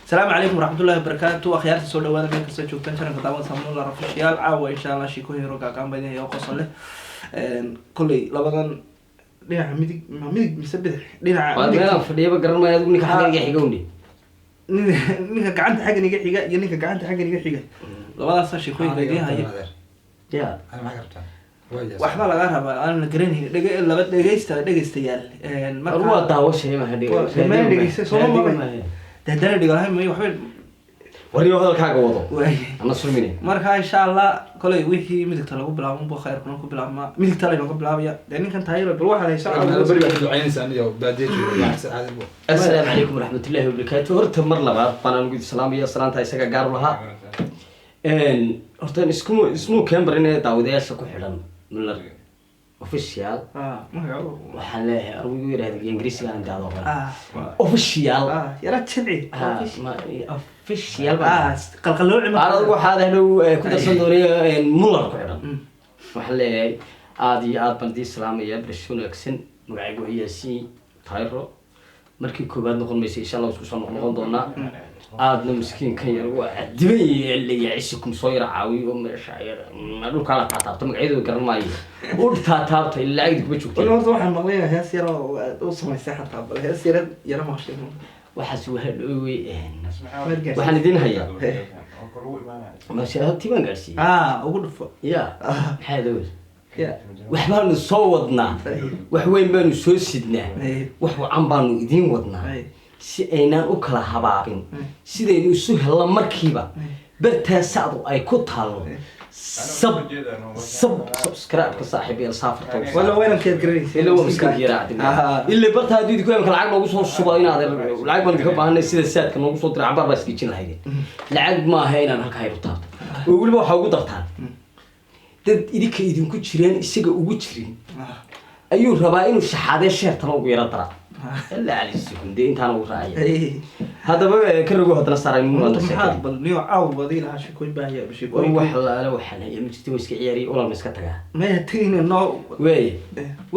السلام عليكم ورحمة الله وبركاته أخيار تسولوا وانا ميك سجوا تنشر قدام سامون لا رفيشيال عاو إن شاء الله شيكو هيرو كان بينه يا قصله كل لبضان ليه ميدك مسبح ليه ما فدي بقرن ما يقول لك حاجة يحيقوني نيكا قعدت حاجة نيجي حاجة يا نيكا قعدت حاجة نيجي حاجة لبضان صار شيكو يجيها يا أنا ما قربتها waxba laga rabaa aan garanay laba dhageystayaal marka waa shay ma hadii ma dhageystay soo ma dadana dhigahay ma waxba wariyo hadalkaaga wado ana sulmine marka insha Allah kulay wixii midagta lagu bilaabo boo khayr kuna ku bilaabma midagta la inaga bilaabaya ninkan taayiro bal waxa la haysaa bariga ducaynaysan iyo baadiyo assalaamu alaykum warahmatullahi wabarakatuh horta mar labaad baan ugu salaamaya salaanta isaga gaar laha horta ismu Camberine daawadayaasha ku xidhan ملر official waxaan leeyahay arwigu yiraahdo ingiriisiga aan daado official yara tibci official qalqalooci ma arad waxaad helo ku darsan doonay muller ku xidhan waxaan leeyahay aad iyo aad baan dii salaamaya bulshada wanaagsan magacaygu Yaasiin Tayro markii koobaad noqon meesha insha Allah isku soo noqon doonaa aadna miskiinkan yar waa adibay leeyahay soo yar caawi oo meesha yar ma dhulka la taabto magaceedu garan maayo oo taabto ilaa ay ku joogto horta waxaan maqlayaa hees yar oo samaysay xataa bal hees yar ma sheegin waxa soo hadhooway waxaan idin hayaa ma sheegay tiban gaarsi ugu dhufo ya hadow waxbaanu soo wadnaa wax weyn baanu soo sidnaa wax wacan baanu idin wadnaa si aynaan u kala habaabin sidaynu isu helno markiiba bartaasadu ay ku taalo subscribe ka saaxiibay safarta wala weyn ka gareeyay ila waa iska yiraahdo illa barta hadii ku imka lacag noogu soo subo inaad lacag baan ka baahnay sida saadka noogu soo diray cambar baa iska jin lahayd lacag ma aha inaan halka hayro taabto oo waliba waxa ugu dartaan dad idinka idinku jireen isaga ugu jirin ayuu rabaa inuu shaxaade sheertan ugu yara dara illa ali sekunde intaan ugu raacay hadaba ka rogo hadana saaray muuqda maxaad bal niyo caaw wadii laha shikoy baahiya shikoy wax la waxaan ay mujtay iska ciyaari oo la iska tagaa ma yatiin no way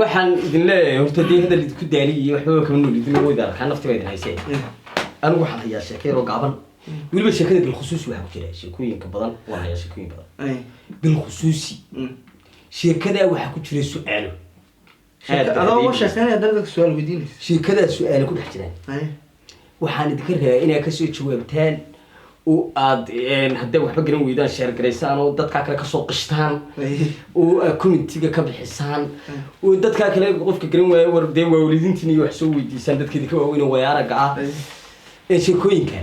waxaan idin leeyahay horta dii hadal idinku daaliye waxba ka nool idin wada ka naftiga idin haysay anigu waxaan hayaa sheekayro gaaban waliba sheekada bil khusuus waxa ku jira sheekooyinka badan waa hayaa sheekooyin badan bil khusuusi sheekada waxa ku jira su'aalo adoo sheekada dadka su'aal weydiinaysa sheekada su'aalo ku dhex jiraan waxaan idinka rabaa inaad ka soo jawaabtaan oo aad hadda waxba garan weydaan share gareysaan oo dadka kale ka soo qishtaan oo community-ga ka bixisaan oo dadka kale qofka garan waaya warday waalidintiin iyo wax soo weydiisaan dadka idinka waaweyn oo wayaaraga ah ee sheekooyinka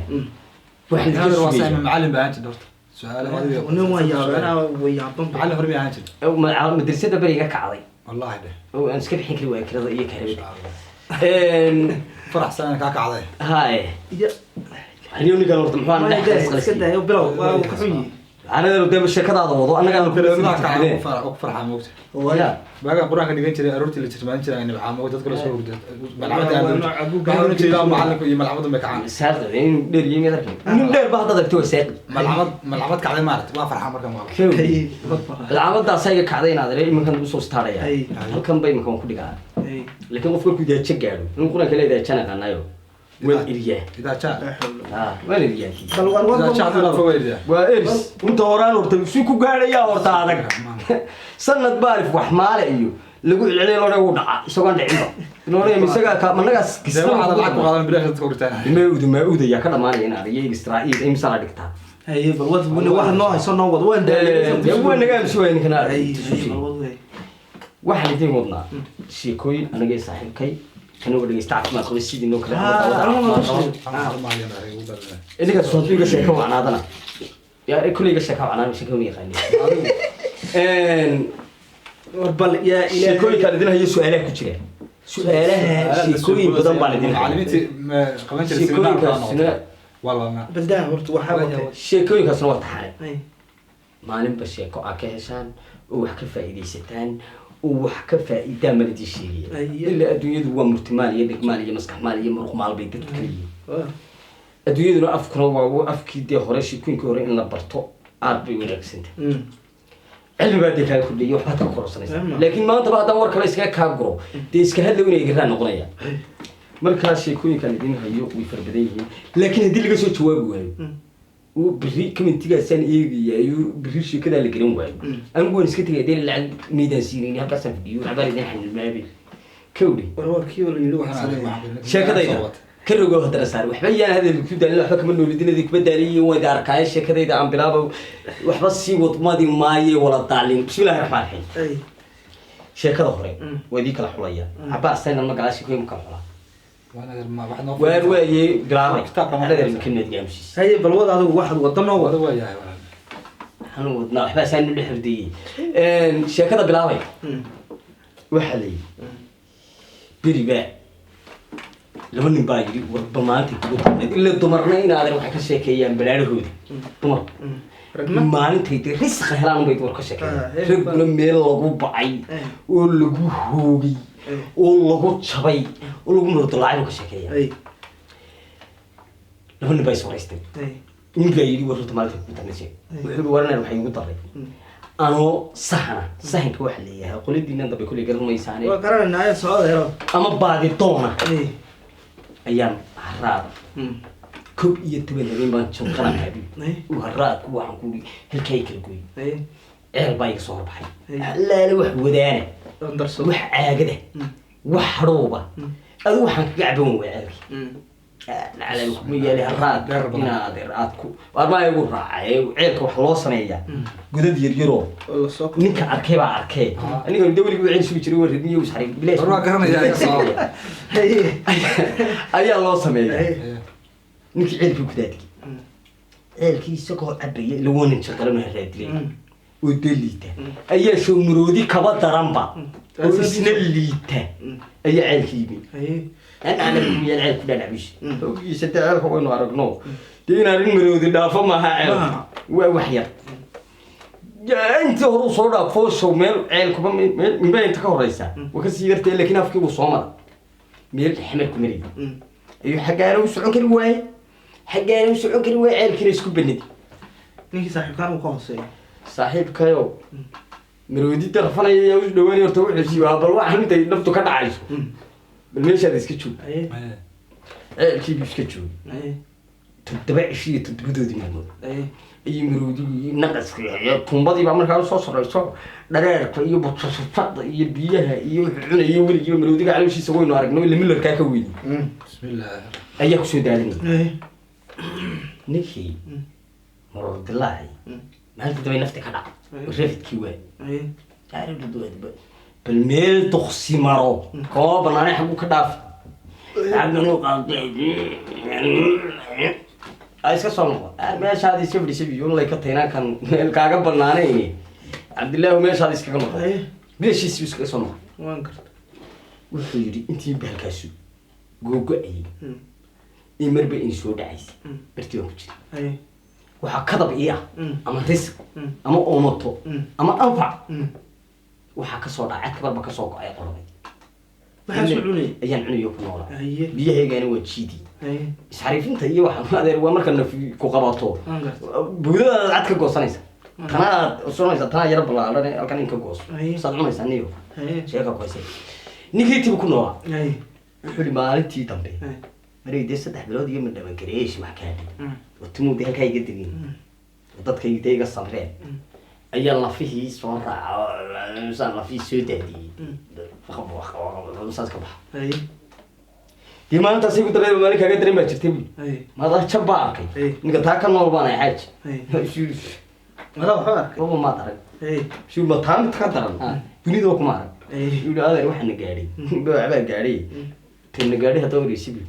waxaan idin waasay macallin baan jirto su'aalo adiga ونو ويا بام معلم هربي عاجل او مدرسه بريغا كعدي والله ده او ان اسكب حكري waa kirada iyo kareebay فرح سنه ka kacday هاي aniga niga horta maxaan dhaxay iska dayo bilow waa ka xunyi anaga daba sheekadaada wado anaga ku farxa moogta waya baaga quraanka dhigan jiray aroortii la jirmaan jiray inay waxaa moogta dadka la soo hurdo malcamada aad jiraa macallinka iyo malcamada ma kacaan saarta in dheer yimid arkin in dheer baa hadda tagto seeq malcamad kacday maartay waa farxa markan waa malcamada asayga kacday inaad reey imankan u soo staaraya halkan bay imankan ku dhigaa laakiin qofka ku daa jagaado in quraanka leeyahay jana qanayo والإرياء إذا جاء والإرياء بل إذا جاء لا فوائد وإرس أنت وران ورت شو قاعد يا ورت هذاك سنة بعرف وحمالة إيو لقول عليه لونه وضع سوان دعيبه لونه مسكا كمان ناس كسر هذا العقل هذا من بلاش تقولتها ما يود يا كذا ما لينا رجيء إسرائيل إيه مثلا دكتور هي بالوقت وين واحد نوع يصير نوع وين ده وين نقام شوي كنا واحد الاثنين وضنا شيء كوين أنا جاي صاحب كي كانوا بدي يستعمل ما خلص سيدي إنه كذا إني قد صوت لي شيء كم عنا هذا يا كل يجي شيء كم عنا مش كم يخلي بل يا شيء كوين كان لدينا هي سؤالات كتير سؤالات شيء كوين بدون بالدين معلمتي قبلت السنة والله ما بس ده ورت وحاول شيء كوين كسر وقت حالي معلم بس شيء كأكهشان وحكي فائدة وحكى فائدة ما لدي شيء إلا الدنيا هو مرتمال يدك مالية مسكح مالية مرق مال بيدك كلية الدنيا ذو أفكر وأفكي دي هرش يكون كوري إن برتو عربي ولا كسنت علم بعد كان كلية وحتى كورسنا لكن ما أنت بعد دور كلا إسكا كابرو دي إسكا هذا وين يقرأ نقوليا markaas sheekooyinkan idin hayo way farbadan yihiin laakiin haddii laga soo jawaabi waayo uu biri commentigaasaan eegayayo biri sheekadaa la garan waayo anigu waan iska tegay dee lacag meydaan siinayni halkaasaan fadhiyo waxbaan idin xanilmaabe kawdhi warwarkii oo la yidhi waxaa sameeyay sheekadayda ka rogo haddana saar waxba yaan hadal ku daalin waxba kama noolidinadi kuma daaliye waan arkaayo sheekadayda aan bilaabo waxba sii wadmadi maaye wala daalin bismillahi raxmaan raxiim sheekada hore waa idii kala xulaya cabaasayna magaala sheekooyin kala xulaa waar waaye bilaabay hadal kelmad gaamsiis haye bal wada adigu waxaad wadano wada waayahay waxaan wadnaa waxba saan u dhexdiyay sheekada bilaabay waxa la yidhi beriba laba nin baa yidhi warba maanta kugu dambeyd ila dumarna inaadan waxay ka sheekeeyaan balaadhahoodi dumar maalintay dee risqa helaan unbay dumar ka sheekeeyaan ragguna meel lagu bacay oo lagu hoogay oo lagu jabay oo lagu murdalaacay buu ka sheekeeyaa laba nin baa is waraystay nin baa yidhi warrta maalinta kugu dambeysay wuxuu waranaya waxay igu daray anoo sahana sahanka waxa leeyahay qoladiina dambe kulli garan maysaane waa garanayna ay socod helo ama baadi doona ayaan haraad kob iyo toban habeen baan janqalan habi uu haraad ku waxaan ku halkay kala gooy ceel baa iga soo baxay allaale wax wadaana wax caagada wax hadhowba adu waxaan kaga caban waa ceelkii lacala kuma yaali haraad inaad aad ku warma igu raacay ceelka wax loo sameeyaa gudad yar yaro ninka arkay baa arkay aniga dawliga wixii soo jiray waradniyo is xariib bilaas warma garanaya iga soo ayaa loo sameeyay ninkii ceelkii ku daadiyay ceelkii isagoo cabaya lawanin shaqalana raadilay oo daliita ayaa soo muroodi kaba daranba oo isna liita ayaa ceelkii yimid أنا من العيال كلنا نعيش. يستعمل هو إنه أرجنو. تينا نمرود الدافع ما هعيل. وحير. أنت هو صورة فوش وميل عيلكم من بين تكون رئيسة. وكسير تقول لك نافك وصامر. ميل حمل كمري. أيوة حجارة وسعون كل واي. حجارة وسعون كل واي عيل كنا يسكب بندي. نيجي صاحب كانوا قاصين. صاحب كيو. مرودي ترفنا يوش دواني يرتوي عشيوها بالواحد أنت نفتو كذا عايش. بالميش هذا سكتشو. كيف سكتشو. تتبع شيء تتبدو دي منو. يمرودي نقص كذا. تنبضي بعمر كانوا صوص رئيسه. درارك يبغى يبيها يعون يوري يمرودي على وش يسوي نارك نو اللي ملر كاكوين. بسم الله. أيك شو دارني. نكى. مرد الله. ما هل تبي نفتك هذا. وشفت كيوه. تعرف تدوه بالميل تخسي مرو كوا بناني حبو كداف عندنا ايش كسرنا ماشي هذه سيفري سيفي يقول لك تينا كان الكاغا بناني عبد الله ماشي هذه سكنا ليش يسوي كسرنا وانكر وحيري انتي بهالكاسو غوغاي يمر بين سو دعيس برتيو اي waxa kadab iya ama ris ama oomato ama anfac waxa ka soo dhacay kabarba ka soo go'ay qolay waxa soo cunay ayaan cunayo ku noolaa biyaheegana waa jiidi isxariifinta iyo waxa adeer waa marka ku qabato buudada cad ka goosanaysa kana soonaysa tan yar balaalan halkan in ka goos saad cunaysa niyo sheeka qoysay ninkii tibu ku noolaa wuxuu maalintii dambe marayde 3 bilood iyo madhaban gareesh maxkaadi وتمو ده كاي قدني ضد كاي ده يقصر رين أيام فيه صورة مثلا فيه سودادي فخبوا مساس كبح دي ما أنت سيقول تغير مالك هكذا ما تكتب ما ضاع شبارك إنك تاكل ما بنا حاج شو ما ضاع حوارك هو ما ترى شو ما تام تقدرن بني دوك ما يقول هذا روح النجاري بعبال جاري تنجاري هتوري سيبي